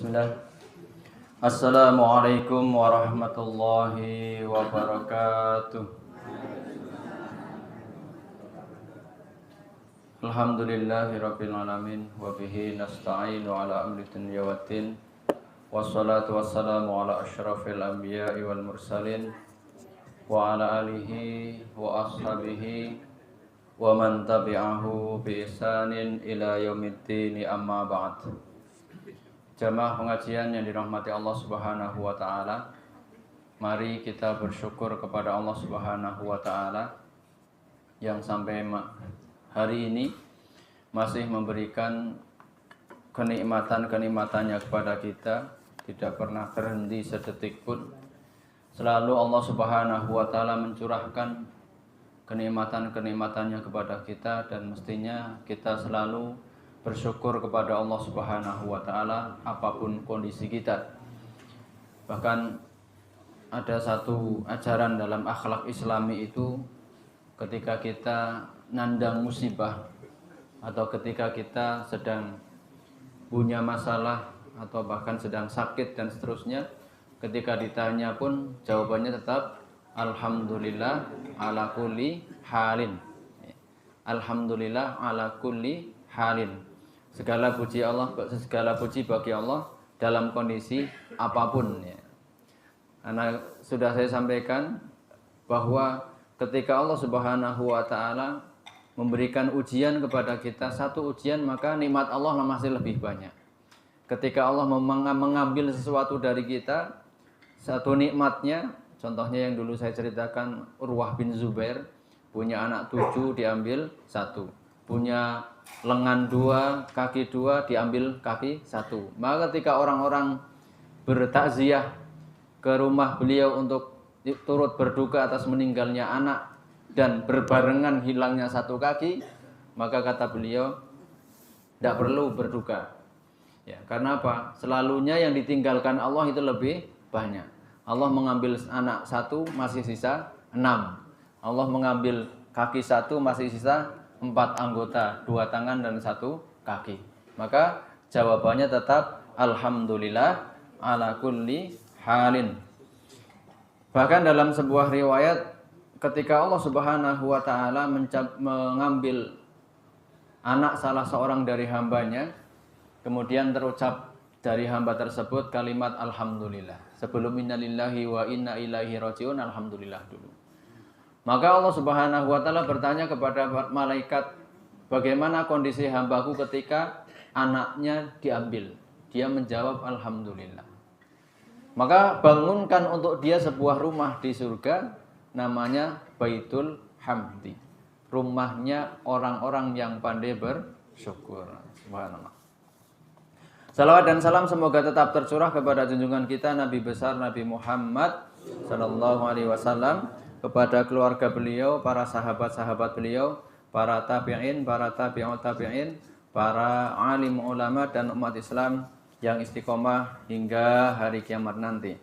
Bismillah. Assalamualaikum warahmatullahi wabarakatuh. Alhamdulillahirabbil alamin wa bihi nasta'inu ala amri dunya waddin. Wassalatu wassalamu ala asyrafil anbiya'i wal mursalin wa ala alihi wa ashabihi wa man tabi'ahu bi ihsanin ila yaumiddin, amma ba'd. Jamaah pengajian yang dirahmati Allah Subhanahu wa taala, mari kita bersyukur kepada Allah Subhanahu wa taala yang sampai hari ini masih memberikan kenikmatan-kenikmatannya kepada kita, tidak pernah berhenti sedetik pun. Selalu Allah Subhanahu wa taala mencurahkan kenikmatan-kenikmatannya kepada kita, dan mestinya kita selalu bersyukur kepada Allah Subhanahu wa taala apapun kondisi kita. Bahkan ada satu ajaran dalam akhlak Islami itu, ketika kita nandang musibah atau ketika kita sedang punya masalah atau bahkan sedang sakit dan seterusnya, ketika ditanya pun jawabannya tetap alhamdulillah ala kulli halin. Alhamdulillah ala kulli halin. Segala puji bagi Allah dalam kondisi apapun ya. Karena sudah saya sampaikan bahwa ketika Allah Subhanahu wa taala memberikan ujian kepada kita, satu ujian, maka nikmat Allah masih lebih banyak. Ketika Allah mengambil sesuatu dari kita, satu nikmatnya, contohnya yang dulu saya ceritakan, Urwah bin Zubair punya anak 7 diambil 1, punya lengan 2, kaki 2, diambil kaki 1. Maka ketika orang-orang bertakziah ke rumah beliau untuk turut berduka atas meninggalnya anak dan berbarengan hilangnya 1 kaki, maka kata beliau, tidak perlu berduka. Ya, karena apa? Selalunya yang ditinggalkan Allah itu lebih banyak. Allah mengambil anak 1, masih sisa 6. Allah mengambil kaki 1, masih sisa 4 anggota, 2 tangan dan 1 kaki. Maka jawabannya tetap alhamdulillah ala kulli halin. Bahkan dalam sebuah riwayat, ketika Allah Subhanahu wa taala mengambil anak salah seorang dari hambanya, kemudian terucap dari hamba tersebut kalimat alhamdulillah. Sebelum innalillahi wa inna ilaihi rajiun, alhamdulillah dulu. Maka Allah Subhanahu wa taala bertanya kepada malaikat, bagaimana kondisi hambaku ketika anaknya diambil? Dia menjawab alhamdulillah. Maka bangunkan untuk dia sebuah rumah di surga, namanya Baitul Hamdi. Rumahnya orang-orang yang pandai bersyukur. Subhanallah. Salawat dan salam semoga tetap tercurah kepada junjungan kita Nabi besar Nabi Muhammad sallallahu alaihi wasallam, kepada keluarga beliau, para sahabat-sahabat beliau, para tabi'in, para tabi'ut tabi'in, para alim ulama dan umat Islam yang istiqomah hingga hari kiamat nanti.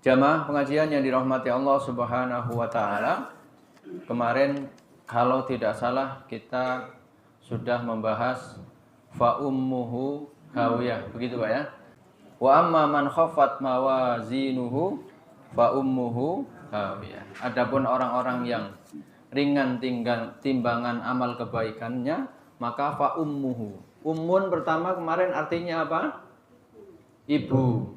Jamaah pengajian yang dirahmati Allah Subhanahu wa taala, kemarin kalau tidak salah kita sudah membahas fa ummuhu hawiyah, begitu Pak ya. Wa amma man khaffat mawazinuhu fa ummuhu hawiyah. Adapun orang-orang yang ringan timbangan amal kebaikannya, maka fa ummuhu. Ummun pertama kemarin artinya apa? Ibu.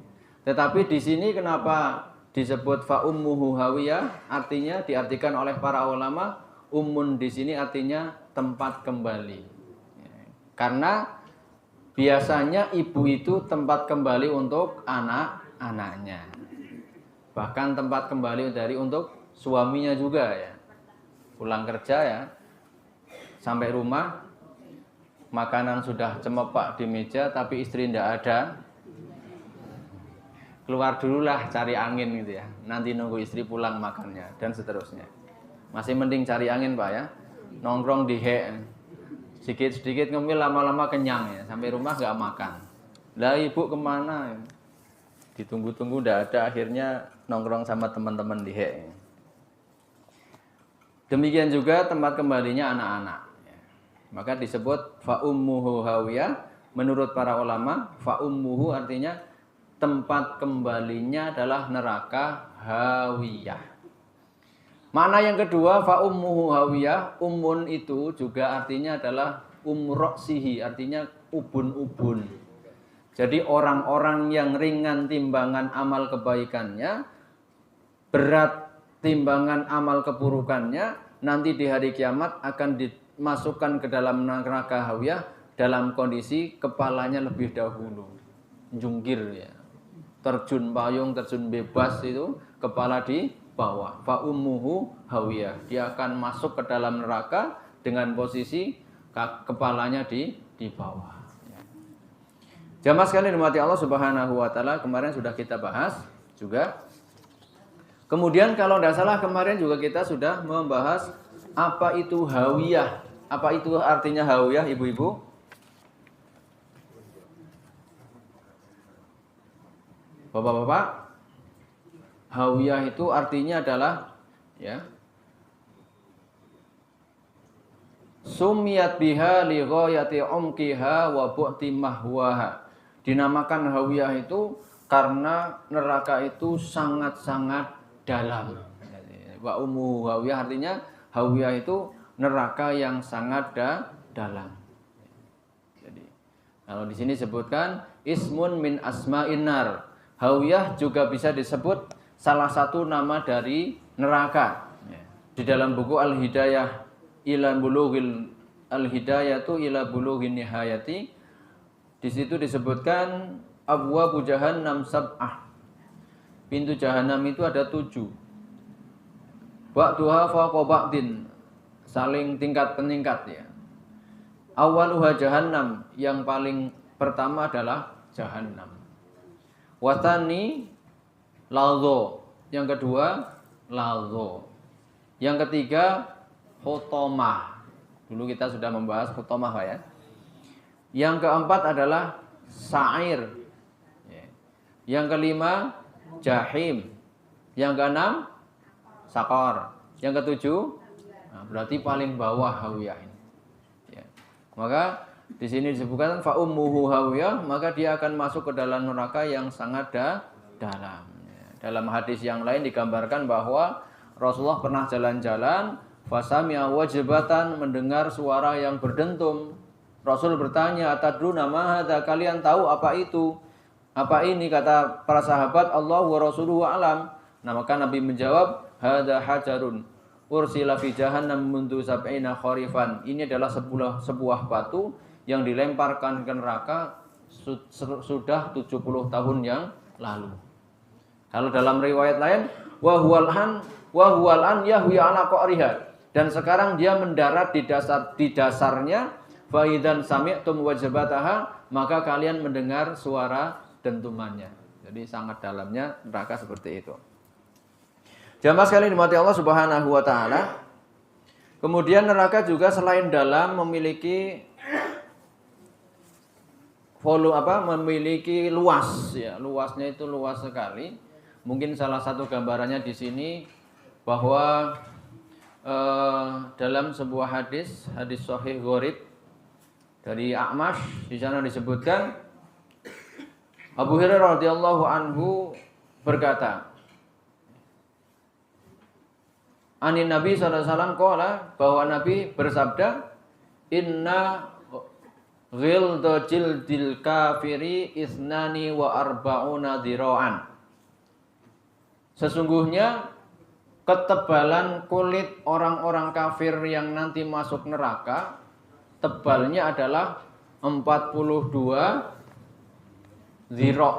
Tetapi di sini kenapa disebut fa ummuhu hawiyah? Artinya diartikan oleh para ulama, ummun di sini artinya tempat kembali. Karena biasanya ibu itu tempat kembali untuk anak-anaknya. Bahkan tempat kembali untuk suaminya juga ya. Pulang kerja ya, sampai rumah makanan sudah cemepak di meja tapi istri tidak ada. Keluar dululah cari angin gitu ya. Nanti nunggu istri pulang makannya dan seterusnya. Masih mending cari angin Pak ya. Nongkrong di sedikit-sedikit ngemil, lama-lama kenyang ya. Sampai rumah nggak makan. Lah ibu kemana? Ditunggu-tunggu tidak ada, akhirnya nongkrong sama teman-teman di Demikian juga tempat kembalinya anak-anak. Maka disebut fa ummuhu hawiyah. Menurut para ulama, fa ummuhu artinya tempat kembalinya adalah neraka hawiyah. Makna yang kedua, fa ummuhu hawiyah, ummun itu juga artinya adalah umroksihi, artinya ubun-ubun. Jadi orang-orang yang ringan timbangan amal kebaikannya, berat timbangan amal keburukannya, nanti di hari kiamat akan dimasukkan ke dalam neraka hawiyah dalam kondisi kepalanya lebih dahulu jungkir ya. Terjun payung, terjun bebas itu kepala di bawah. Fa ummuhu hawiyah. Dia akan masuk ke dalam neraka dengan posisi kepalanya di bawah. Jamaah sekalian dimati Allah Subhanahu wa taala, kemarin sudah kita bahas juga. Kemudian kalau tidak salah kemarin juga kita sudah membahas apa itu hawiyah. Apa itu artinya hawiyah, ibu-ibu? Bapak-bapak, hawiyah itu artinya adalah ya, sumiyat biha li ghayati umqiha wa bu'ti mahwaha. Dinamakan hawiyah itu karena neraka itu sangat-sangat dalam. Wa ummu hawiyah artinya hawiyah itu neraka yang sangat dalam. Jadi kalau di sini sebutkan ismun min asma'in nar. Hawiyah juga bisa disebut salah satu nama dari neraka. Di dalam buku Al-Hidayah ila bulughil Al-Hidayatu ila bulughin nihayati, di situ disebutkan abwabu jahannam sab'ah. Pintu jahanam itu ada 7. Ba'duha fawqa ba'din, saling tingkat-peningkat ya. Awaluha jahannam, yang paling pertama adalah jahannam. Watani ladho, yang kedua ladho. Yang ketiga hutomah. Dulu kita sudah membahas hutomah ya. Yang keempat adalah sa'ir. Yang kelima jahim. Yang keenam sakor. Yang ketujuh, nah berarti paling bawah hawiyah ini. Ya. Maka di sini disebutkan fa ummuhu hawiyah, maka dia akan masuk ke dalam neraka yang sangat dalam. Dalam hadis yang lain digambarkan bahwa Rasulullah pernah jalan-jalan, fasami'a wajibatan, mendengar suara yang berdentum. Rasul bertanya, atadruna ma hadza, kalian tahu apa itu? Apa ini? Kata para sahabat, Allah wa rasuluhu alam. Nah, maka Nabi menjawab, hadza hajarun ursila fi jahannam mundu sab'ina kharifan. Ini adalah sebuah batu yang dilemparkan ke neraka sudah 70 tahun yang lalu. Kalau dalam riwayat lain, wa huwal an yahwi ala qariha, dan sekarang dia mendarat di dasarnya, fa idzan sami'tum wajibataha, maka kalian mendengar suara dentumannya. Jadi sangat dalamnya neraka seperti itu. Jamaah sekalian dimati Allah Subhanahu wa taala. Kemudian neraka juga selain dalam memiliki memiliki luas ya. Luasnya itu luas sekali. Mungkin salah satu gambarannya di sini bahwa dalam sebuah hadis sahih gharib dari A'mash, di sana disebutkan Abu Hurairah radhiyallahu anhu berkata, Anin Nabi sallallahu alaihi wasallam qala, bahwa Nabi bersabda, inna ghilda jildil kafiri isnani wa arba'una dhira'an. Sesungguhnya ketebalan kulit orang-orang kafir yang nanti masuk neraka tebalnya adalah 42 dhira'.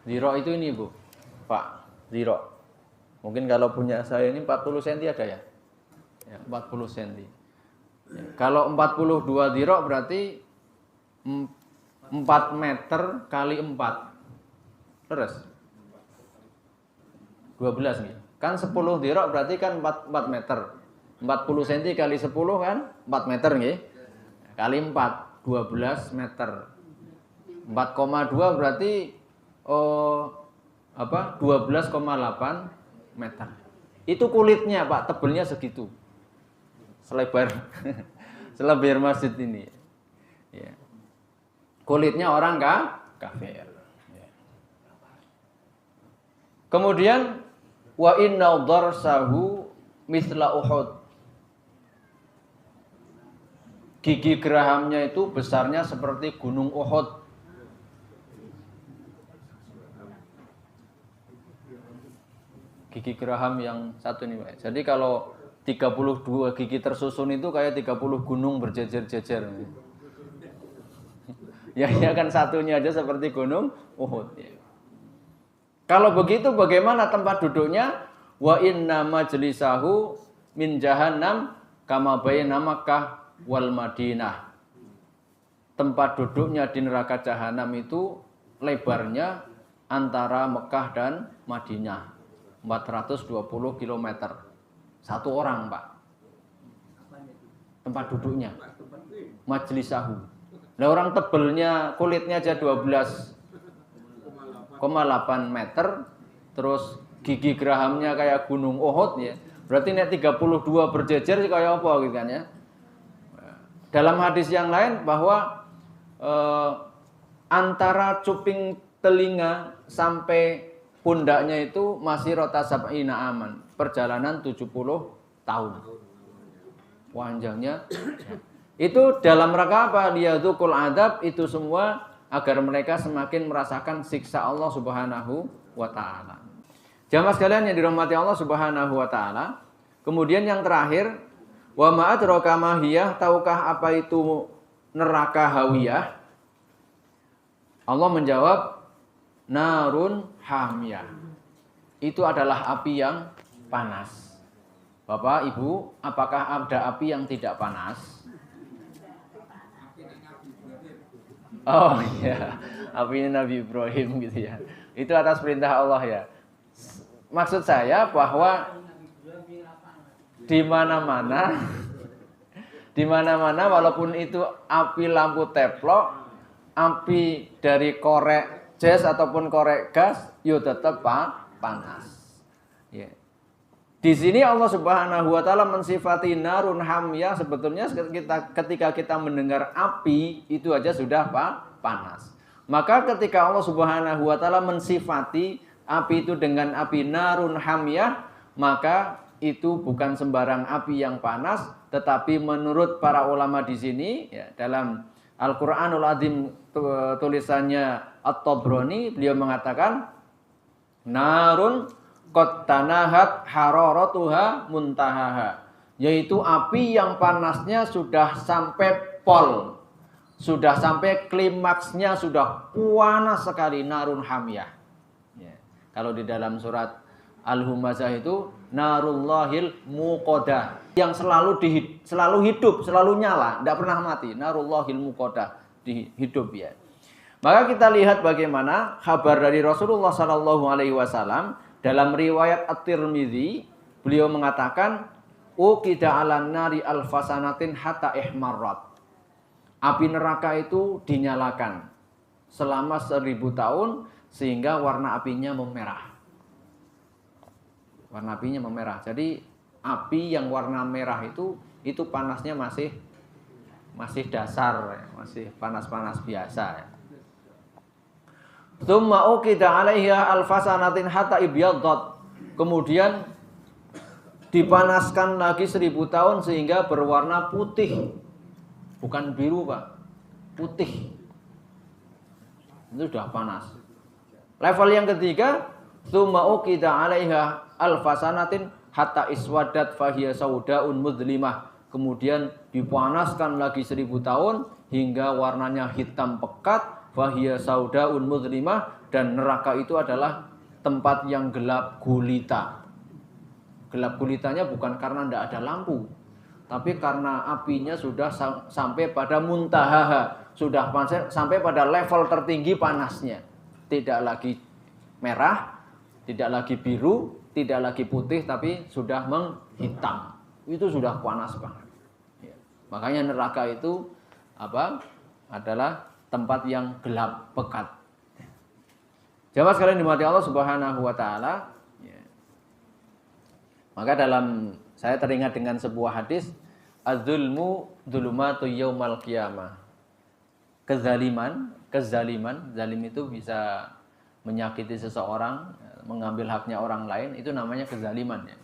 Dhira' itu ini Bu, Pak, dhira'. Mungkin kalau punya saya ini 40 cm ada ya? Ya, 40 cm. Ya, kalau 42 dhira' berarti 4 meter kali 4. Terus 12 nih. Kan 10 dhira' berarti kan 4 meter. 40 cm kali 10 kan 4 meter nggih. Kali 4 12 meter. 4,2 berarti 12,8 meter. Itu kulitnya Pak, tebelnya segitu. Selebar masjid ini. Ya. Kulitnya orang kafir. Kemudian wa inna darsahu mithla Uhud. Gigi gerahamnya itu besarnya seperti gunung Uhud. Gigi geraham yang satu ini, Pak. Jadi kalau 32 gigi tersusun itu kayak 30 gunung berjejer-jejer. Ya kan satunya aja seperti gunung Uhud. Kalau begitu bagaimana tempat duduknya? Wa inna majlisahu min jahannam kama baina Makkah wal Madinah. Tempat duduknya di neraka jahanam itu lebarnya antara Mekah dan Madinah. 420 km. Satu orang, Pak. Tempat duduknya. Majlisahu. Nah, orang tebelnya kulitnya aja 12,8 meter. Terus gigi gerahamnya kayak gunung Uhud ya. Berarti nek 32 berjejer kayak apa gitu kan ya. Dalam hadis yang lain bahwa antara cuping telinga sampai pundaknya itu masih rota sab'ina aman, perjalanan 70 tahun. Panjangnya. Itu dalam rangka apa? Liyadzuqul adab, itu semua agar mereka semakin merasakan siksa Allah Subhanahu wa taala. Jamaah sekalian yang dirahmati Allah Subhanahu wa taala. Kemudian yang terakhir, wa ma adraka ma hiyah, tahukah apa itu neraka hawiyah? Allah menjawab, narun hamiyah. Itu adalah api yang panas. Bapak, Ibu, apakah ada api yang tidak panas? Oh iya, apinya Nabi Ibrahim gitu ya. Itu atas perintah Allah ya. Maksud saya bahwa di mana-mana walaupun itu api lampu teplok, api dari korek jas ataupun korek gas, yo tetap panas. Ya. Di sini Allah Subhanahu wa taala mensifati narun hamyah, sebetulnya ketika kita mendengar api itu aja sudah panas. Maka ketika Allah Subhanahu wa taala mensifati api itu dengan api narun hamyah, maka itu bukan sembarang api yang panas, tetapi menurut para ulama di sini ya, dalam Al-Qur'anul Azim tulisannya At-Tabrani, beliau mengatakan narun qad tanahat hararatuha muntahaha, yaitu api yang panasnya sudah sampai pol, sudah sampai klimaksnya, sudah panas sekali, narun hamyah. Ya. Kalau di dalam surat Al-Humazah itu narullahil muqadah, yang selalu hidup, selalu nyala, tidak pernah mati. Narullahil muqadah, hidup ya. Maka kita lihat bagaimana kabar dari Rasulullah SAW dalam riwayat At-Tirmidzi, beliau mengatakan, uqida 'alan nari alfasanatin hatta ihmarrat. Api neraka itu dinyalakan selama 1000 tahun sehingga warna apinya memerah. Warna apinya memerah. Jadi api yang warna merah itu panasnya masih dasar, masih panas-panas biasa ya. Tsumma uqida 'alaiha alfasanatin hatta ibyaddat. Kemudian dipanaskan lagi 1000 tahun sehingga berwarna putih. Bukan biru, Pak. Putih. Itu sudah panas. Level yang ketiga, tsumma uqida 'alaiha alfasanatin hatta iswadat fahiya saudaun mudlimah. Kemudian dipanaskan lagi 1000 tahun hingga warnanya hitam pekat, fahiya saudaun mudlimah, dan neraka itu adalah tempat yang gelap gulita. Gelap gulitanya bukan karena tidak ada lampu, tapi karena apinya sudah sampai pada muntahaha, sudah sampai pada level tertinggi panasnya. Tidak lagi merah, tidak lagi biru, tidak lagi putih, tapi sudah menghitam. Itu sudah panas banget. Ya. Makanya neraka itu adalah tempat yang gelap pekat. Jamaah sekalian dimati Allah Subhanahu wa taala. Ya. Maka saya teringat dengan sebuah hadis, az-zulmu dzulumatu yaumal qiyamah. Kezaliman, zalim itu bisa menyakiti seseorang, mengambil haknya orang lain, itu namanya kezaliman ya.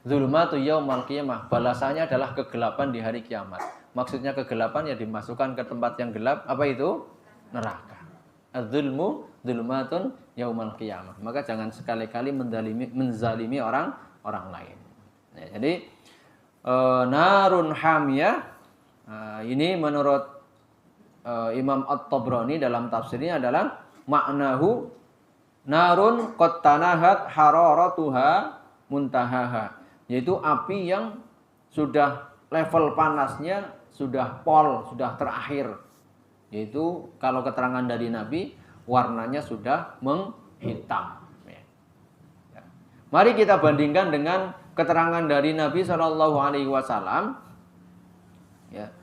Zulmatu yaumal qiyamah, balasannya adalah kegelapan di hari kiamat. Maksudnya kegelapan ya dimasukkan ke tempat yang gelap, apa itu? Neraka. Az-zulmu zulmatun yaumal qiyamah. Maka jangan sekali-kali menzalimi orang lain. Ya, jadi narun hamiyah, ini menurut Imam At-Tabrani dalam tafsirnya adalah maknahu narun qad tanahat hararatuha muntahaha, yaitu api yang sudah level panasnya sudah pol, sudah terakhir. Yaitu kalau keterangan dari Nabi warnanya sudah menghitam. Ya. Mari kita bandingkan dengan keterangan dari Nabi Shallallahu Alaihi Wasallam. Ya.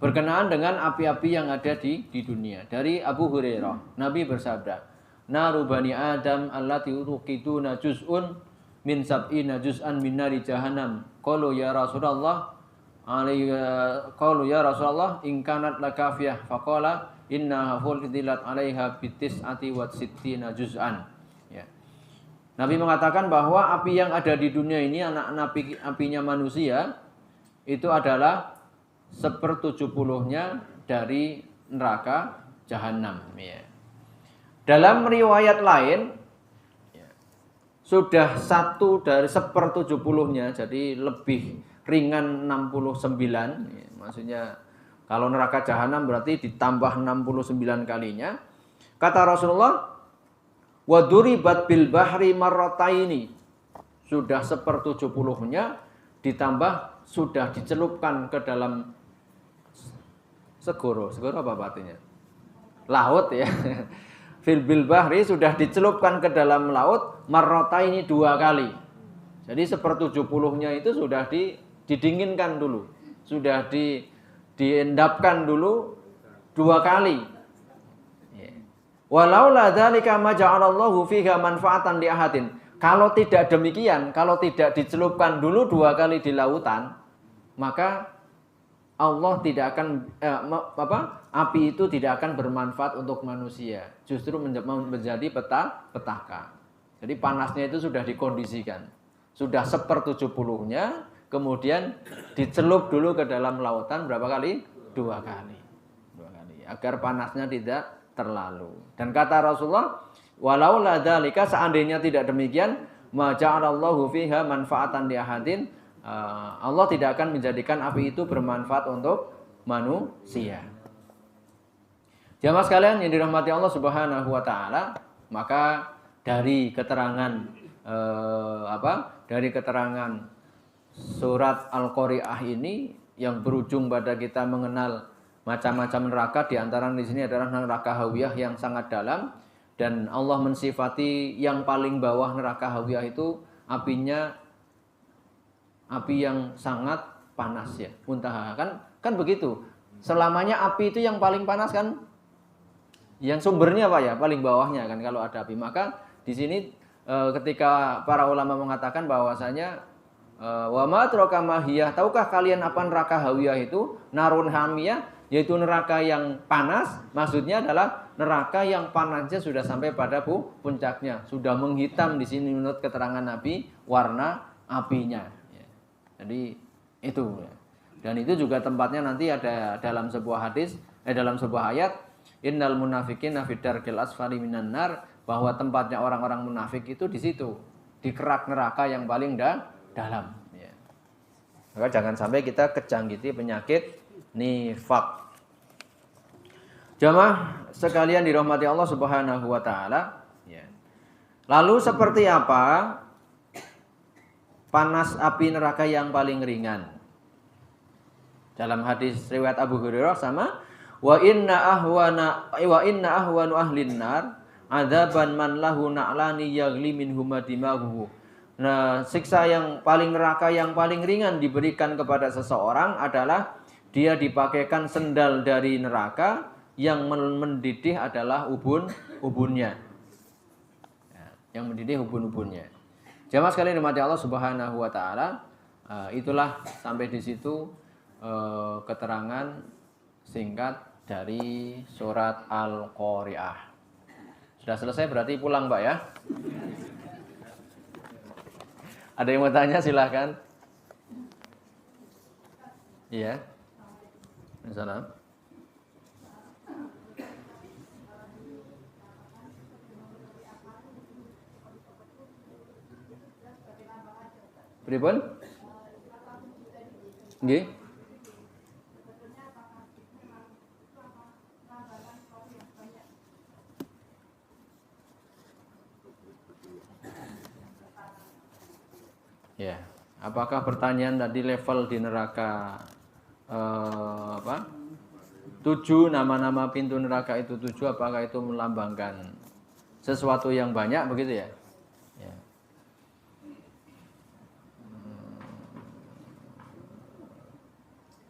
Berkenaan dengan api-api yang ada di dunia. Dari Abu Hurairah, Nabi bersabda, "Naru bani Adam allati tuqiduna juz'un min sab'ina juz'an min nari jahannam." Qalu ya Rasulullah, in kanat lakafiyah, faqala innaha fudilat 'alaiha bitis'ati wa sittina juz'an. Ya. Nabi mengatakan bahwa api yang ada di dunia ini, anak apinya manusia, itu adalah 1/70-nya dari neraka jahanam. Ya. Dalam riwayat lain, ya, sudah 1 dari 1/70-nya, jadi lebih ringan 69. Ya, maksudnya kalau neraka jahanam berarti ditambah 69 kalinya. Kata Rasulullah, wa duribat bil bahri marrataini, sudah 1/70-nya ditambah sudah dicelupkan ke dalam segoro apa artinya? Laut ya. Fil bil bahri, sudah dicelupkan ke dalam laut marrataini 2 kali. Jadi 1/70-nya itu sudah didinginkan dulu. Sudah diendapkan dulu 2 kali. Walaula dzalika ma ja'alallahu fiha manfaatan li ahadin. Kalau tidak demikian, kalau tidak dicelupkan dulu 2 kali di lautan, maka Allah tidak akan api itu tidak akan bermanfaat untuk manusia. Justru menjadi petaka. Jadi panasnya itu sudah dikondisikan. Sudah 1/70-nya, kemudian dicelup dulu ke dalam lautan berapa kali? 2 kali. 2 kali. Agar panasnya tidak terlalu. Dan kata Rasulullah, walau la dzalika, seandainya tidak demikian, ma ja'alallahu fiha manfaatan li ahadin, Allah tidak akan menjadikan api itu bermanfaat untuk manusia. Jamaah sekalian yang dirahmati Allah Subhanahu wa taala, maka dari keterangan dari keterangan surat Al-Qari'ah ini yang berujung pada kita mengenal macam-macam neraka, di antara di sini adalah neraka hawiyah yang sangat dalam, dan Allah mensifati yang paling bawah neraka hawiyah itu apinya api yang sangat panas ya, muntaha, kan begitu. Selamanya api itu yang paling panas kan, yang sumbernya apa ya, paling bawahnya kan kalau ada api. Maka di sini ketika para ulama mengatakan bahwasanya wa ma adraka ma hiyah, tahukah kalian apa neraka hawiyah itu? Narun hamiyah, yaitu neraka yang panas. Maksudnya adalah neraka yang panasnya sudah sampai pada puncaknya, sudah menghitam di sini menurut keterangan Nabi warna apinya. Jadi itu ya. Dan itu juga tempatnya nanti ada dalam sebuah hadis, dalam sebuah ayat, innal munafiqina fid darkil asfali minan nar, bahwa tempatnya orang-orang munafik itu di situ, di kerak neraka yang paling dalam ya. Maka jangan sampai kita kejangkiti penyakit nifaq. Jamaah sekalian dirahmati Allah Subhanahu wa taala ya. Lalu seperti apa panas api neraka yang paling ringan? Dalam hadis riwayat Abu Hurairah sama, wa inna ahwanu ahlin nar adzaban man lahu na'lani yaghli minhuma dimaguhu. Nah, siksa yang paling neraka yang paling ringan diberikan kepada seseorang adalah dia dipakaikan sendal dari neraka yang mendidih adalah ubunnya. Ya, yang mendidih ubun-ubunnya. Jamaah sekalian dirahmati Allah Subhanahu wa taala, itulah sampai di situ keterangan singkat dari surat Al-Qari'ah. Sudah selesai berarti pulang Pak ya. Ada yang mau tanya silahkan. Iya. Assalamualaikum. Pripun? Nggih. Ya, apakah pertanyaan tadi level di neraka 7 nama-nama pintu neraka itu 7, apakah itu melambangkan sesuatu yang banyak begitu ya? Ya.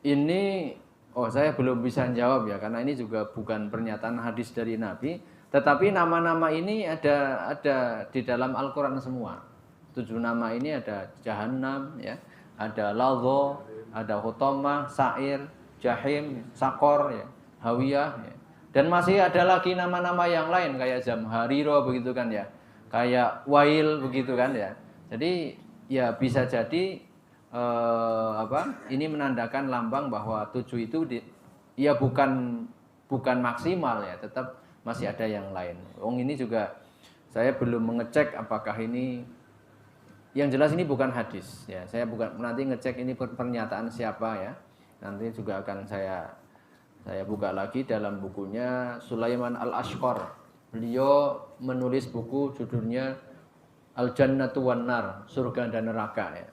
Ini saya belum bisa jawab ya, karena ini juga bukan pernyataan hadis dari Nabi, tetapi nama-nama ini ada di dalam Al-Qur'an semua. 7 nama ini ada Jahannam ya, ada Ladho, ada Hutamah, Sa'ir, Jahim, Sakor ya, Hawiyah ya. Dan masih ada lagi nama-nama yang lain kayak Zamhariro begitu kan ya. Kayak Wail begitu kan ya. Jadi ya bisa jadi ini menandakan lambang bahwa 7 itu ya bukan maksimal ya, tetap masih ada yang lain. Ini juga saya belum mengecek apakah ini, yang jelas ini bukan hadis ya. Saya nanti ngecek ini pernyataan siapa ya. Nanti juga akan saya buka lagi dalam bukunya Sulaiman Al-Ashqar. Beliau menulis buku judulnya Al-Jannatu wan Nar, surga dan neraka ya.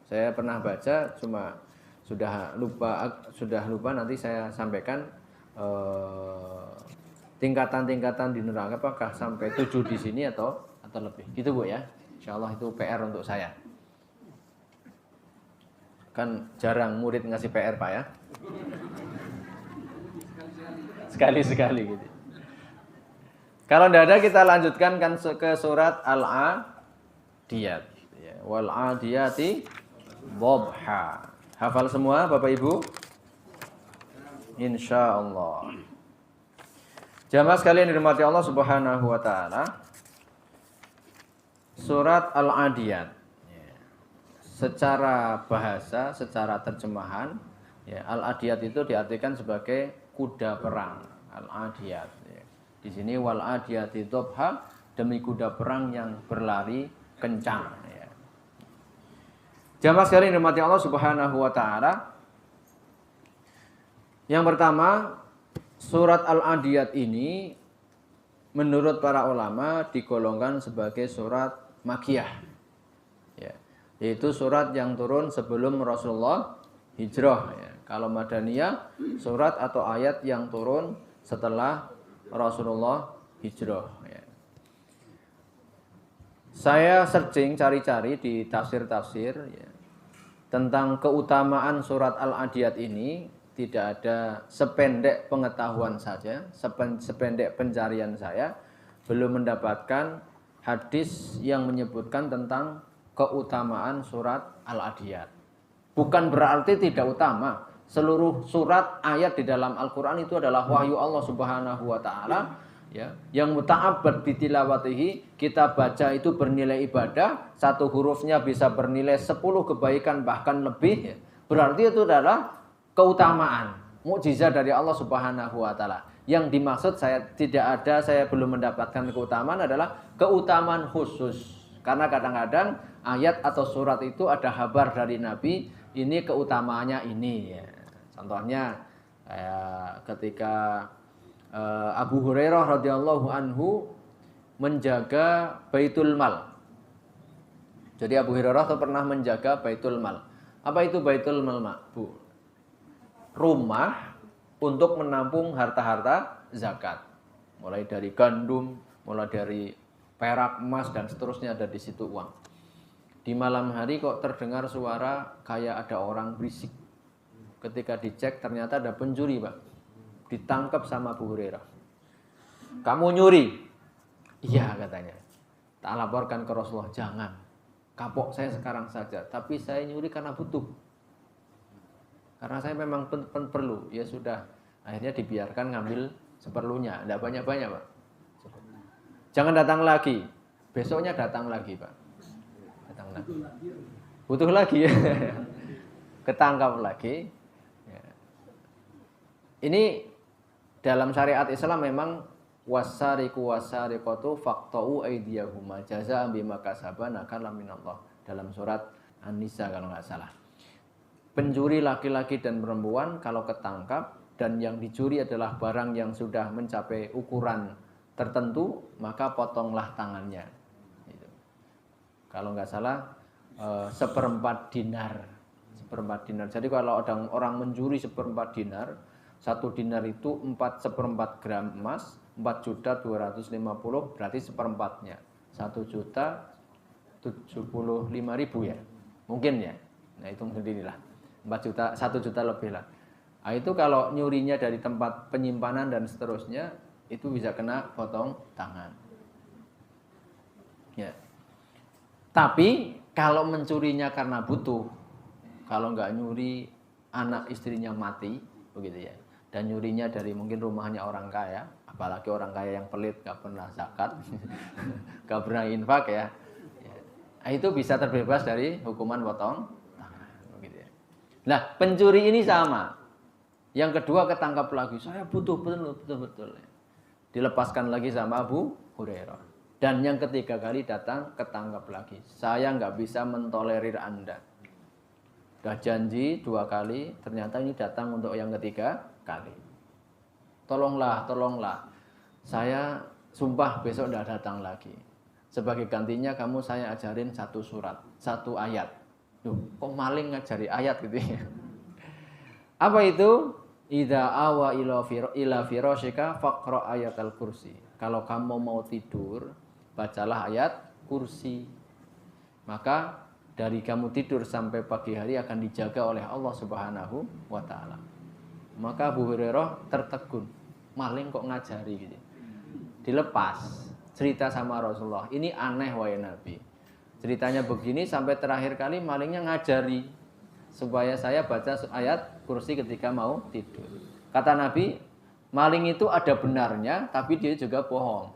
Saya pernah baca, cuma sudah lupa nanti saya sampaikan tingkatan-tingkatan di neraka apakah sampai 7 di sini atau lebih. Gitu Bu ya. Insyaallah itu PR untuk saya. Kan jarang murid ngasih PR Pak ya. Sekali-sekali gitu. Kalau tidak ada kita lanjutkan kan ke surat Al-Adiyat ya. Wal adiyati dhabha. Hafal semua Bapak Ibu? Insyaallah. Jamaah sekalian dirahmati Allah Subhanahu wa taala. Surat Al-Adiyat ya. Secara bahasa, secara terjemahan ya, Al-Adiyat itu diartikan sebagai kuda perang. Al-Adiyat ya. Di sini wal adiyati dhabha, demi kuda perang yang berlari kencang ya. Jamaah sekalian dirahmati Allah Subhanahu wa taala. Yang pertama, surat Al-Adiyat ini menurut para ulama digolongkan sebagai surat Makkiyah ya, yaitu surat yang turun sebelum Rasulullah hijrah ya. Kalau Madaniyah, surat atau ayat yang turun setelah Rasulullah hijrah ya. Saya searching, cari-cari di tafsir-tafsir ya, tentang keutamaan surat Al-Adiyat ini. Tidak ada, sependek pengetahuan saja, sependek pencarian saya, belum mendapatkan hadis yang menyebutkan tentang keutamaan surat Al-Adiyat. Bukan berarti tidak utama. Seluruh surat ayat di dalam Al-Quran itu adalah wahyu Allah Subhanahu wa taala ya, yang muta'abbad bitilawatihi, kita baca itu bernilai ibadah, satu hurufnya bisa bernilai 10 kebaikan bahkan lebih ya. Berarti itu adalah keutamaan, mukjizat dari Allah Subhanahu wa taala. Yang dimaksud saya belum mendapatkan keutamaan adalah keutamaan khusus. Karena kadang-kadang ayat atau surat itu ada kabar dari Nabi, ini keutamaannya ini ya. Contohnya ketika Abu Hurairah radhiyallahu anhu menjaga Baitul Mal. Jadi Abu Hurairah itu pernah menjaga Baitul Mal. Apa itu Baitul Mal, Bu? Rumah untuk menampung harta-harta zakat. Mulai dari gandum, mulai dari perak, emas dan seterusnya ada di situ uang. Di malam hari kok terdengar suara kayak ada orang berisik. Ketika dicek ternyata ada pencuri, Pak. Ditangkap sama Abu Hurairah. Kamu nyuri? Iya katanya. Tak laporkan ke Rasulullah, jangan. Kapok saya sekarang saja, tapi saya nyuri karena butuh. Karena saya memang perlu, ya sudah Akhirnya dibiarkan ngambil seperlunya, tidak banyak-banyak Pak. Jangan datang lagi, besoknya datang lagi Pak. Datang lagi. Butuh lagi ya. Ketangkap lagi. Ya. Ini dalam syariat Islam memang wasariqu wasariqatu faqta'u aydiyahuma jazaa'an bima kasaba nakala minallah. Dalam surat An-Nisa kalau nggak salah. Pencuri laki-laki dan perempuan kalau ketangkap dan yang dicuri adalah barang yang sudah mencapai ukuran tertentu, maka potonglah tangannya. Gitu. Kalau nggak salah, 1/4 dinar. 1/4 dinar. Jadi kalau ada orang mencuri 1/4 dinar, 1 dinar itu 1/4 gram emas, 4.250.000 berarti 1/4-nya. 1.075.000 ya. Mungkin ya. Nah, hitung sendirilah. 1 juta lebih lah. Nah, itu kalau nyurinya dari tempat penyimpanan dan seterusnya, itu bisa kena potong tangan. Ya. Tapi kalau mencurinya karena butuh, kalau nggak nyuri anak istrinya mati, begitu ya. Dan nyurinya dari mungkin rumahnya orang kaya, apalagi orang kaya yang pelit, nggak pernah zakat, nggak pernah infak ya. Nah, itu bisa terbebas dari hukuman potong tangan, begitu ya. Nah, pencuri ini sama. Yang kedua ketangkap lagi, saya butuh betul. Dilepaskan lagi sama Abu Hurairah. Dan yang ketiga kali datang ketangkap lagi. Saya nggak bisa mentolerir Anda. Udah janji 2 kali, ternyata ini datang untuk yang ketiga kali. Tolonglah. Saya sumpah besok tidak datang lagi. Sebagai gantinya kamu saya ajarin 1 surat, 1 ayat. Duh, kok maling ngajari ayat gitu ya. Apa itu? Idza awa ila firasyika faqra ayatal kursi. Kalau kamu mau tidur, bacalah ayat kursi. Maka dari kamu tidur sampai pagi hari akan dijaga oleh Allah Subhanahu wa taala. Maka Abu Hurairah tertegun, maling kok ngajari gitu. Dilepas, cerita sama Rasulullah, ini aneh wahai Nabi. Ceritanya begini sampai terakhir kali malingnya ngajari supaya saya baca ayat kursi ketika mau tidur. Kata Nabi, maling itu ada benarnya, tapi dia juga bohong.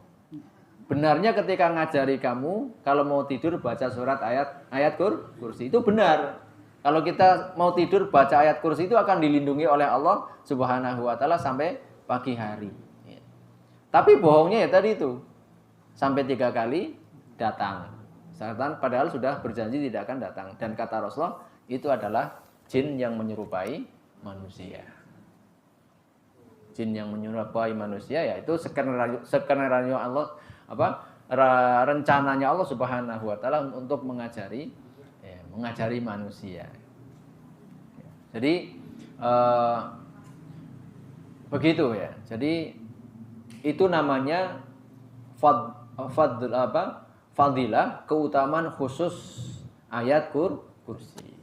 Benarnya ketika ngajari kamu, kalau mau tidur baca surat ayat kursi, itu benar. Kalau kita mau tidur baca ayat kursi itu akan dilindungi oleh Allah Subhanahu wa taala sampai pagi hari. Tapi bohongnya ya tadi itu. Sampai 3 kali datang. Padahal sudah berjanji tidak akan datang. Dan kata Rasulullah, itu adalah jin yang menyerupai manusia. Jin yang menyerupai manusia yaitu skenario Allah rencananya Allah Subhanahu wa taala untuk mengajari manusia. Jadi begitu ya. Jadi itu namanya fadilah, keutamaan khusus ayat kursi.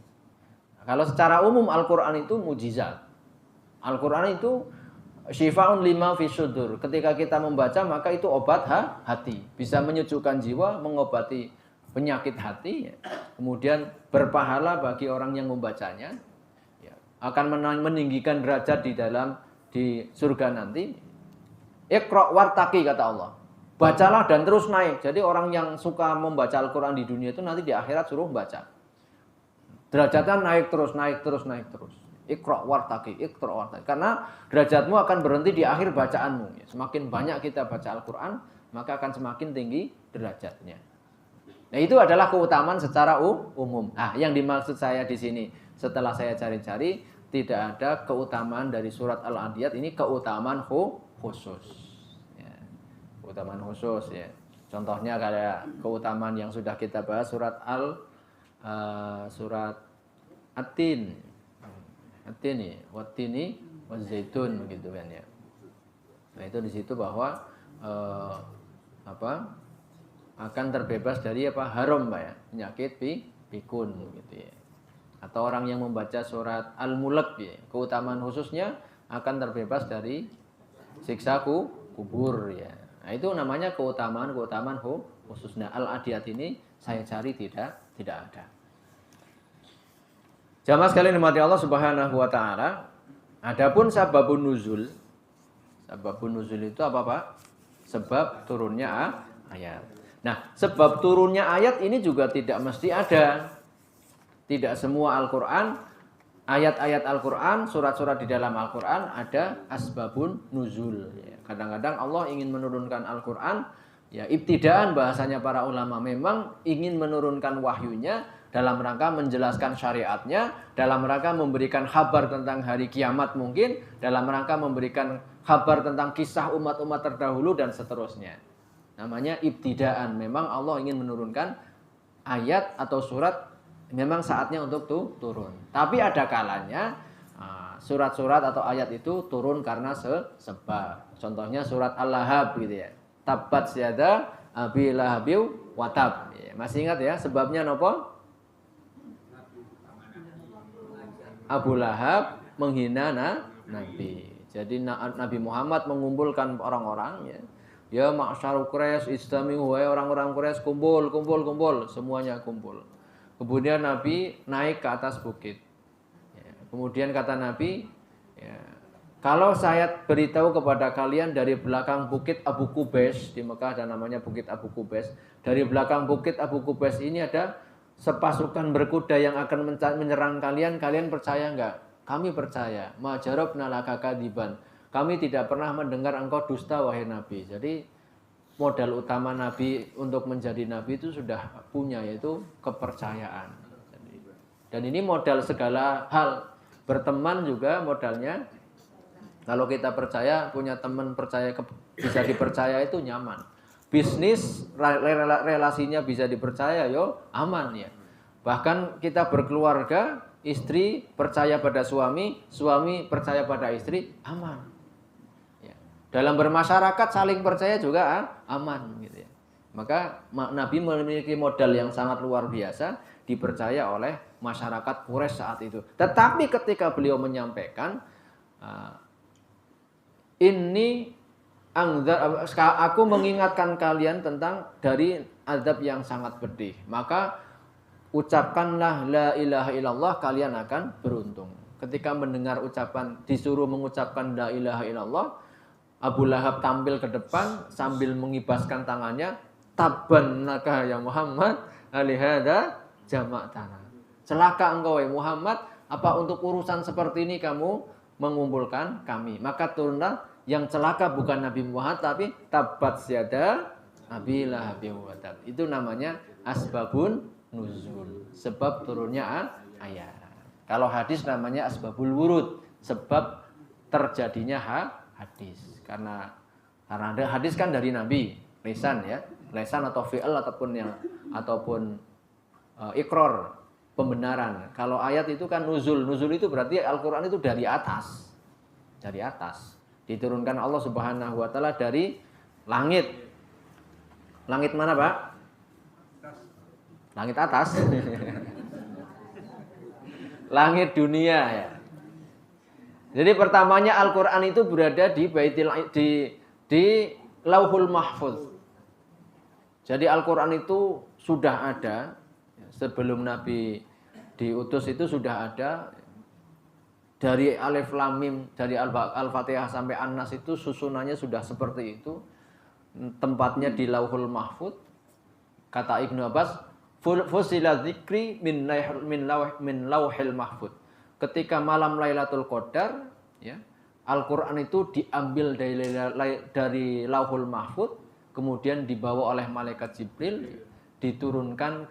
Kalau secara umum Al-Quran itu mujizat. Al-Quran itu syifa'un lima fi sudur. Ketika kita membaca maka itu obat hati. Bisa menyejukkan jiwa, mengobati penyakit hati. Kemudian berpahala bagi orang yang membacanya. Akan meninggikan derajat di surga nanti. Iqra' wartaqi kata Allah. Bacalah dan terus naik. Jadi orang yang suka membaca Al-Quran di dunia itu nanti di akhirat suruh baca. Derajatnya naik terus. Iqra' wartaqi. Karena derajatmu akan berhenti di akhir bacaanmu. Semakin banyak kita baca Al-Quran, maka akan semakin tinggi derajatnya. Nah, itu adalah keutamaan secara umum. Nah, yang dimaksud saya di sini, setelah saya cari-cari, tidak ada keutamaan dari surat Al-Adiyat ini keutamaan khusus. Keutamaan khusus ya. Contohnya kayak keutamaan yang sudah kita bahas surat At-Tin ya, Wat-Tini Waz-Zaitun gitu kan ya. Nah, itu di situ bahwa akan terbebas dari haram Pak ya, penyakit pikun gitu ya. Atau orang yang membaca surat Al-Mulk ya, keutamaan khususnya akan terbebas dari siksa kubur ya. Nah, itu namanya keutamaan khususnya. Al-Adiyat ini saya cari tidak ada. Jamaah sekalian dimati Allah Subhanahu wa taala, Adapun sababun nuzul. Sababun nuzul itu apa, Pak? Sebab turunnya ayat. Nah, sebab turunnya ayat ini juga tidak mesti ada. Tidak semua Al-Qur'an, ayat-ayat Al-Qur'an, surat-surat di dalam Al-Qur'an ada asbabun nuzul. Kadang-kadang Allah ingin menurunkan Al-Qur'an, ya ibtidaan bahasanya para ulama, memang ingin menurunkan wahyunya dalam rangka menjelaskan syariatnya, dalam rangka memberikan kabar tentang hari kiamat mungkin, dalam rangka memberikan kabar tentang kisah umat-umat terdahulu dan seterusnya. Namanya ibtidaan. Memang Allah ingin menurunkan ayat atau surat, memang saatnya untuk turun. Tapi ada kalanya surat-surat atau ayat itu turun karena sebab. Contohnya surat Al-Lahab gitu ya. Tabbat yada abi lahabiu watab. Ya, masih ingat ya sebabnya nopo? Abu Lahab menghina Nabi. Jadi Nabi Muhammad mengumpulkan orang-orang ya. Ya ma'syarul Quraisy istami'u, wahai orang-orang Quraisy, kumpul, semuanya kumpul. Kemudian Nabi naik ke atas bukit. Ya, kemudian kata Nabi, ya, kalau saya beritahu kepada kalian dari belakang bukit Abu Qubais, di Mekah ada namanya bukit Abu Qubais. Dari belakang bukit Abu Qubais ini ada sepasukan berkuda yang akan menyerang kalian. Kalian percaya enggak? Kami percaya. Ma jarabna laka kadiban. Kami tidak pernah mendengar engkau dusta wahai Nabi. Jadi modal utama Nabi untuk menjadi Nabi itu sudah punya, yaitu kepercayaan. Dan ini modal segala hal. Berteman juga modalnya. Kalau kita percaya, punya teman percaya, bisa dipercaya itu nyaman. Bisnis relasinya bisa dipercaya, yo aman ya. Bahkan kita berkeluarga, istri percaya pada suami, suami percaya pada istri, aman. Dalam bermasyarakat saling percaya juga aman gitu ya. Maka Nabi memiliki modal yang sangat luar biasa, dipercaya oleh masyarakat Quraisy saat itu. Tetapi ketika beliau menyampaikan ini aku mengingatkan kalian tentang dari azab yang sangat pedih, maka ucapkanlah la ilaha illallah, kalian akan beruntung. Ketika mendengar ucapan, disuruh mengucapkan la ilaha illallah, Abu Lahab tampil ke depan sambil mengibaskan tangannya, tabban laka ya Muhammad alihada jama'tana. Celaka engkau ya Muhammad, apa untuk urusan seperti ini kamu mengumpulkan kami? Maka turunlah, yang celaka bukan Nabi Muhammad tapi tabbat yada abi lahab wa tab. Itu namanya asbabun nuzul, sebab turunnya ayat. Kalau hadis namanya asbabul wurud, sebab terjadinya hadis. Karena ada hadis kan dari Nabi, lisan ya, lisan atau fi'il ataupun iqrar, pembenaran. Kalau ayat itu kan nuzul itu berarti Al-Qur'an itu dari atas. Dari atas. Diturunkan Allah Subhanahu wa taala dari langit. Langit mana, Pak? Langit atas. Langit dunia ya. Jadi pertamanya Al-Qur'an itu berada di di Lauhul Mahfuz. Jadi Al-Qur'an itu sudah ada sebelum Nabi diutus, itu sudah ada. Dari Alif Lam Mim, dari Al-Fatihah sampai An-Nas itu susunannya sudah seperti itu. Tempatnya di Lauhul Mahfuz. Kata Ibnu Abbas, fusila dzikri min Lauhil Mahfuz. Ketika malam Lailatul Qadar, ya, Al-Qur'an itu diambil dari Lauhul Mahfuz, kemudian dibawa oleh malaikat Jibril, diturunkan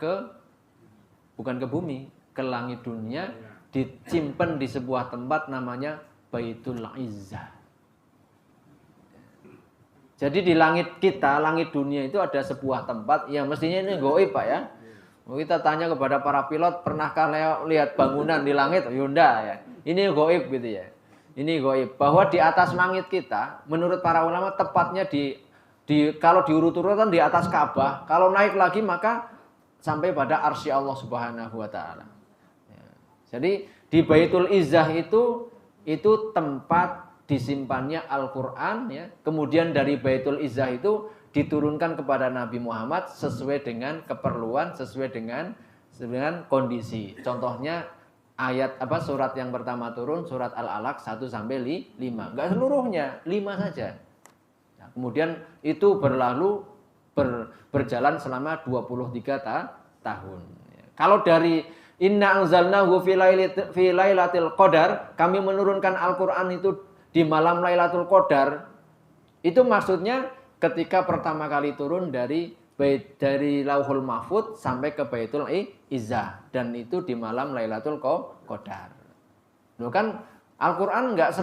bukan ke bumi, ke langit dunia, disimpan di sebuah tempat namanya Baitul Izzah. Jadi di langit kita, langit dunia itu ada sebuah tempat yang mestinya ini gaib, Pak ya. Kita tanya kepada para pilot, pernahkah lihat bangunan di langit? Yunda ya. Ini gaib gitu ya. Ini gaib. Bahwa di atas langit kita, menurut para ulama tepatnya kalau diurut-urutan di atas Ka'bah, kalau naik lagi maka sampai pada arsy Allah Subhanahu wa taala. Ya. Jadi di Baitul Izzah itu tempat disimpannya Al-Qur'an ya. Kemudian dari Baitul Izzah itu diturunkan kepada Nabi Muhammad sesuai dengan keperluan, sesuai dengan kondisi. Contohnya ayat surat yang pertama turun surat Al-Alaq 1 sampai 5. Enggak seluruhnya, 5 saja. Nah, kemudian itu berjalan selama 23 tahun. Kalau dari inna anzalnahu fi lailatul qadar, kami menurunkan Al-Qur'an itu di malam Lailatul Qadar, itu maksudnya ketika pertama kali turun dari Lauhul Mahfud sampai ke Baitul Izzah, dan itu di malam Lailatul Qadar. Loh kan Al-Qur'an enggak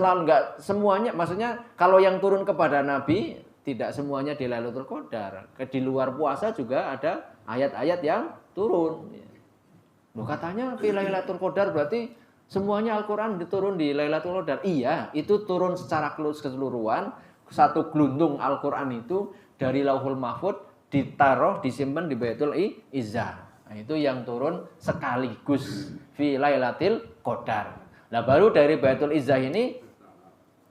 semuanya, maksudnya kalau yang turun kepada Nabi tidak semuanya di Lailatul Qadar. Di luar puasa juga ada ayat-ayat yang turun. Loh katanya fi Lailatul Qadar berarti semuanya Al-Qur'an diturun di Lailatul Qadar. Iya, itu turun secara keseluruhan. Satu gelundung Al-Qur'an itu dari Lauhul Mahfud disimpan di Baitul Izzah. Nah, itu yang turun sekaligus fi Lailatul Qadar. Nah, baru dari Baitul Izzah ini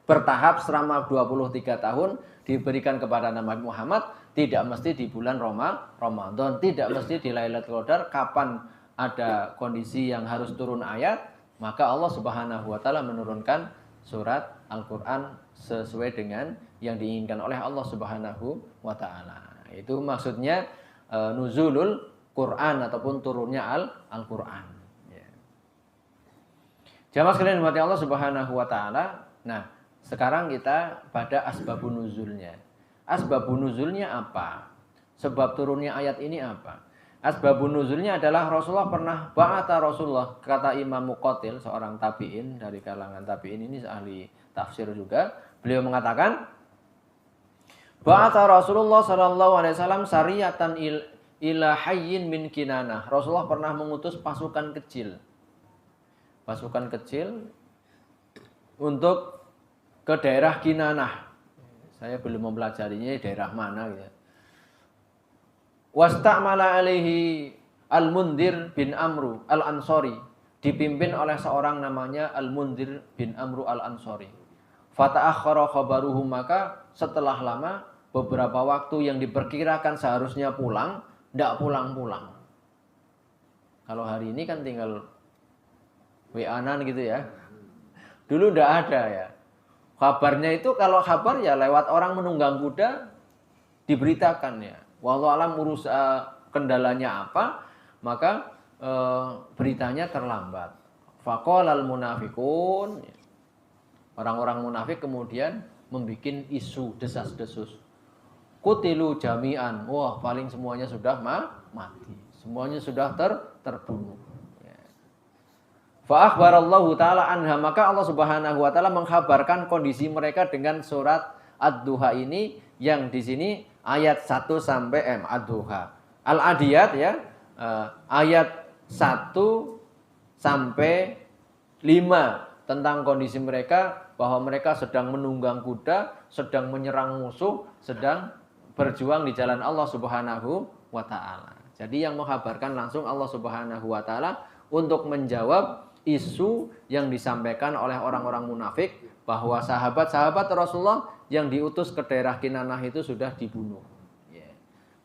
bertahap selama 23 tahun diberikan kepada Nabi Muhammad, tidak mesti di bulan Ramadan, tidak mesti di Lailatul Qadar. Kapan ada kondisi yang harus turun ayat, maka Allah Subhanahu wa taala menurunkan surat Al-Qur'an sesuai dengan yang diinginkan oleh Allah Subhanahu wa taala. Itu maksudnya nuzulul Quran ataupun turunnya Al-Qur'an. Ya. Jamaah sekalian umat Allah Subhanahu wa taala. Nah, sekarang kita pada asbabun nuzulnya. Asbabun nuzulnya apa? Sebab turunnya ayat ini apa? Asbabun nuzulnya adalah Rasulullah Rasulullah, kata Imam Muqatil, seorang tabi'in dari kalangan tabi'in, ini ahli tafsir juga. Beliau mengatakan, ba'atha Rasulullah sallallahu alaihi wasallam sariyatan ila hayyin min Kinanah. Rasulullah pernah mengutus pasukan kecil untuk ke daerah Kinanah. Saya belum mempelajarinya daerah mana gitu. Wasta'mala alaihi Al-Mundhir bin Amru Al-Ansari, dipimpin oleh seorang namanya Al-Mundhir bin Amru Al-Ansari. Fata'akhkhara khabaruhu, maka setelah lama, beberapa waktu yang diperkirakan seharusnya pulang, tidak pulang-pulang. Kalau hari ini kan tinggal WA-an gitu ya. Dulu tidak ada ya. Kabarnya itu kalau kabar ya lewat orang menunggang kuda diberitakan ya. Wallahu alam kendalanya apa, maka beritanya terlambat. Faqalal munafiqun, orang-orang munafik kemudian membuat isu desas-desus. Qutilu jami'an, wah paling semuanya sudah mati, semuanya sudah terbunuh. Fa akhbarallahu taala anha, maka Allah Subhanahu wa taala mengkhabarkan kondisi mereka dengan surat Ad-Duha ini, yang di sini ayat 1 sampai Ad-Duha. Al-Adiyat ya, ayat 1 sampai 5 tentang kondisi mereka, bahwa mereka sedang menunggang kuda, sedang menyerang musuh, sedang berjuang di jalan Allah Subhanahu wa taala. Jadi yang mengkhabarkan langsung Allah Subhanahu wa taala untuk menjawab isu yang disampaikan oleh orang-orang munafik, bahwa sahabat-sahabat Rasulullah yang diutus ke daerah Kinanah itu sudah dibunuh.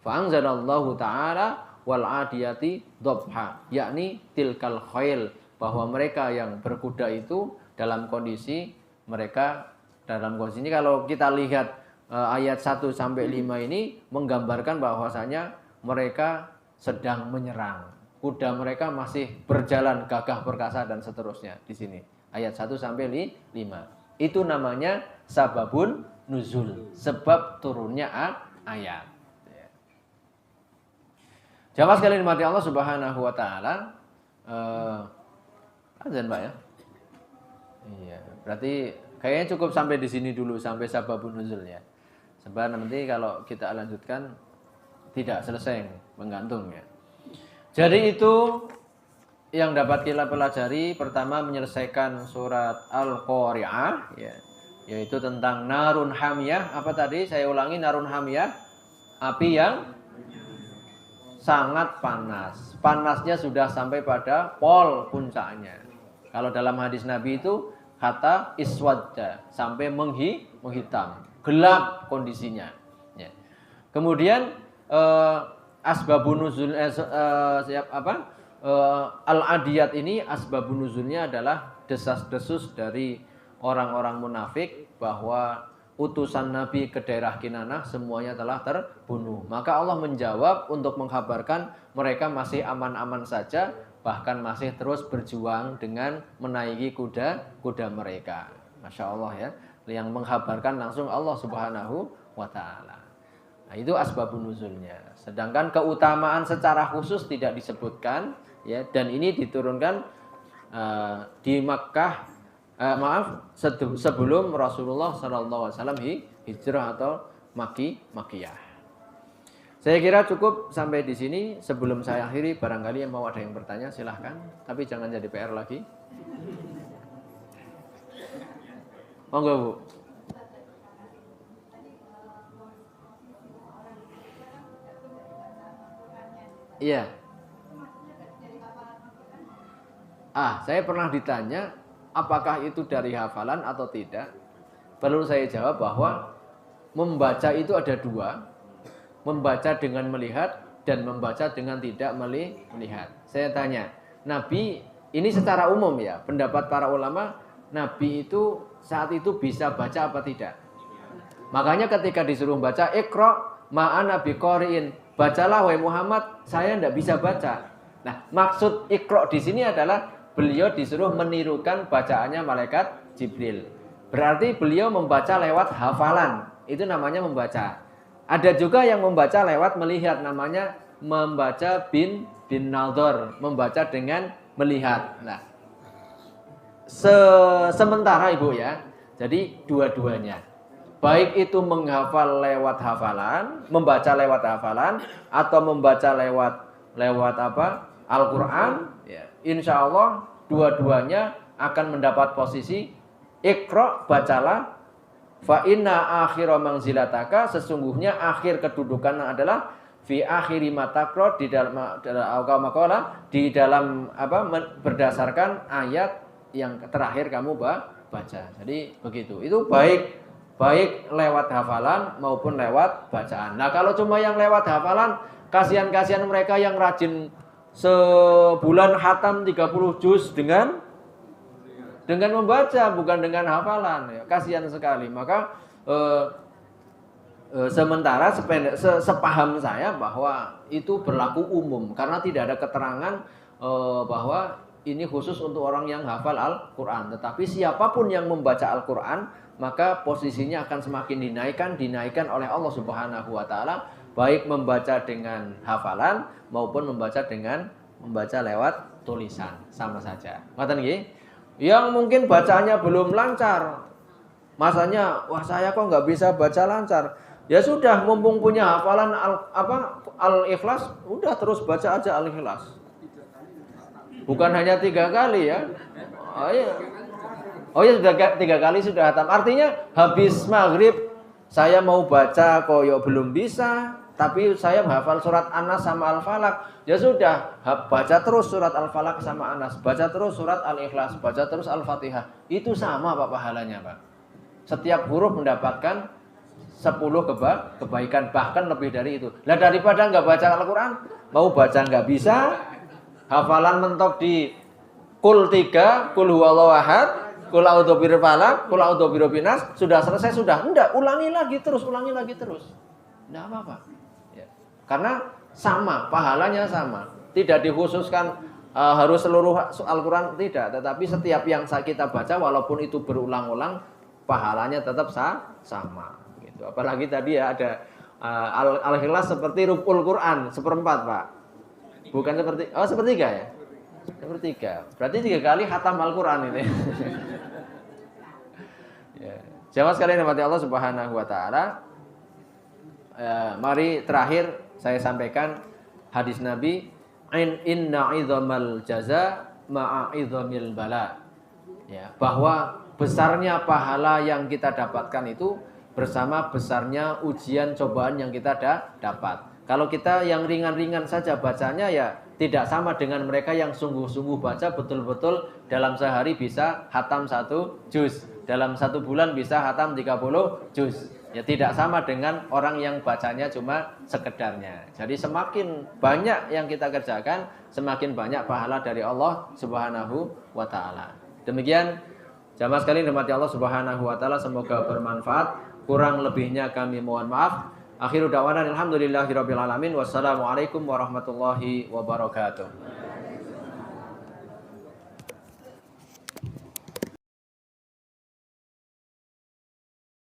Fa'anzalallahu ta'ala wal adiyati dhabha, yakni tilkal khail, bahwa mereka yang berkuda itu dalam kondisi ini, kalau kita lihat ayat 1 sampai 5 ini menggambarkan bahwasanya mereka sedang menyerang. Kuda mereka masih berjalan gagah perkasa dan seterusnya di sini. Ayat 1 sampai 5. Itu namanya sababun nuzul, sebab turunnya ayat. Jamaah sekalian dimati Allah Subhanahu wa taala. Azan Pak ya? Iya, berarti kayaknya cukup sampai di sini dulu, sampai sababun nuzul ya. Sebab nanti kalau kita lanjutkan tidak selesai, menggantung ya. Jadi itu yang dapat kita pelajari. Pertama, menyelesaikan surat Al-Qari'ah ya, yaitu tentang narun hamiyah. Apa tadi? Saya ulangi, narun hamiyah, api yang sangat panas. Panasnya sudah sampai pada pol puncaknya. Kalau dalam hadis Nabi itu kata iswadda, sampai menghitam, gelap kondisinya ya. Kemudian asbabun nuzul Al-Adiyat ini asbabun nuzulnya adalah desas-desus dari orang-orang munafik bahwa utusan Nabi ke daerah Kinanah semuanya telah terbunuh. Maka Allah menjawab untuk mengkabarkan mereka masih aman-aman saja, bahkan masih terus berjuang dengan menaiki kuda mereka. Masya Allah ya, yang mengkabarkan langsung Allah Subhanahu wa Ta'ala. Nah, itu asbabun nuzulnya. Sedangkan keutamaan secara khusus tidak disebutkan, ya, dan ini diturunkan di Makkah, sebelum Rasulullah SAW hijrah atau Makkiyah. Saya kira cukup sampai di sini. Sebelum saya akhiri, barangkali yang mau ada yang bertanya silahkan, tapi jangan jadi PR lagi. Monggo Bu. Iya. Saya pernah ditanya apakah itu dari hafalan atau tidak. Perlu saya jawab bahwa membaca itu ada dua. Membaca dengan melihat dan membaca dengan tidak melihat. Saya tanya, Nabi ini secara umum ya, pendapat para ulama, Nabi itu saat itu bisa baca apa tidak? Makanya ketika disuruh baca, Iqra ma'ana biqari'in, bacalah wahai Muhammad, saya tidak bisa baca. Nah, maksud Iqra di sini adalah beliau disuruh menirukan bacaannya malaikat Jibril. Berarti beliau membaca lewat hafalan, itu namanya membaca. Ada juga yang membaca lewat melihat, namanya membaca bin nadhar, membaca dengan melihat. Nah, sementara Ibu ya, jadi dua-duanya. Baik itu menghafal lewat hafalan, membaca lewat hafalan, atau membaca lewat apa? Al-Quran, ya, insya Allah dua-duanya akan mendapat posisi Iqra, bacalah, fa inna akhira manzilataka, sesungguhnya akhir kedudukan adalah fi akhiri matakro, di dalam di dalam apa, berdasarkan ayat yang terakhir kamu baca. Jadi begitu. Itu baik lewat hafalan maupun lewat bacaan. Nah, kalau cuma yang lewat hafalan, kasihan mereka yang rajin sebulan khatam 30 juz dengan membaca, bukan dengan hafalan, ya, kasihan sekali. Maka sementara sepaham saya bahwa itu berlaku umum, karena tidak ada keterangan bahwa ini khusus untuk orang yang hafal Al-Quran. Tetapi siapapun yang membaca Al-Quran, maka posisinya akan semakin dinaikkan oleh Allah Subhanahu wa Ta'ala, baik membaca dengan hafalan maupun membaca lewat tulisan, sama saja. Ngoten nggih? Yang mungkin bacanya belum lancar, masanya, wah saya kok nggak bisa baca lancar. Ya sudah, mumpung punya hafalan Al-Ikhlas, udah terus baca aja Al-Ikhlas. Bukan hanya 3 kali ya. Oh iya, sudah 3 kali sudah hatam. Artinya habis maghrib saya mau baca koyo belum bisa, tapi saya hafal surat An-Nas sama Al-Falaq. Ya sudah, baca terus surat Al-Falaq sama An-Nas, baca terus surat Al-Ikhlas, baca terus Al-Fatihah. Itu sama Pak pahalanya, Pak. Setiap huruf mendapatkan 10 kebaikan, bahkan lebih dari itu. Lah daripada nggak baca Al-Quran, mau baca nggak bisa, hafalan mentok di Qul 3, Qul huwallahu ahad, Qul a'udzu birabbil falaq, Qul a'udzu birabbin nas, sudah selesai sudah. Enggak, ulangi lagi terus. Enggak apa-apa. Ya. Karena sama, pahalanya sama. Tidak dikhususkan harus seluruh Al-Quran, tidak. Tetapi setiap yang kita baca, walaupun itu berulang-ulang, pahalanya tetap sama. Gitu. Apalagi tadi ya ada Al-Ikhlas seperti rubul Quran, 1/4 Pak. Bukan sepertiga ya? 1/3. Berarti 3 kali khatam Al-Quran ini. Ya. Jamaah sekalian yang Allah Subhanahu wa Ta'ala, mari terakhir saya sampaikan hadis Nabi, inna idzamal jaza ma'a idzamil bala. Ya, bahwa besarnya pahala yang kita dapatkan itu bersama besarnya ujian cobaan yang kita dapat. Kalau kita yang ringan-ringan saja bacanya, ya tidak sama dengan mereka yang sungguh-sungguh baca betul-betul dalam sehari bisa khatam 1 juz. dalam 1 bulan bisa khatam 30 juz. Ya tidak sama dengan orang yang bacanya cuma sekedarnya. Jadi semakin banyak yang kita kerjakan, semakin banyak pahala dari Allah Subhanahu wa taala. Demikian jamaah sekalian dirahmati Allah Subhanahu wa taala, semoga bermanfaat. Kurang lebihnya kami mohon maaf. Akhiru da'wana alhamdulillahirabbil alamin. Wassalamualaikum warahmatullahi wabarakatuh.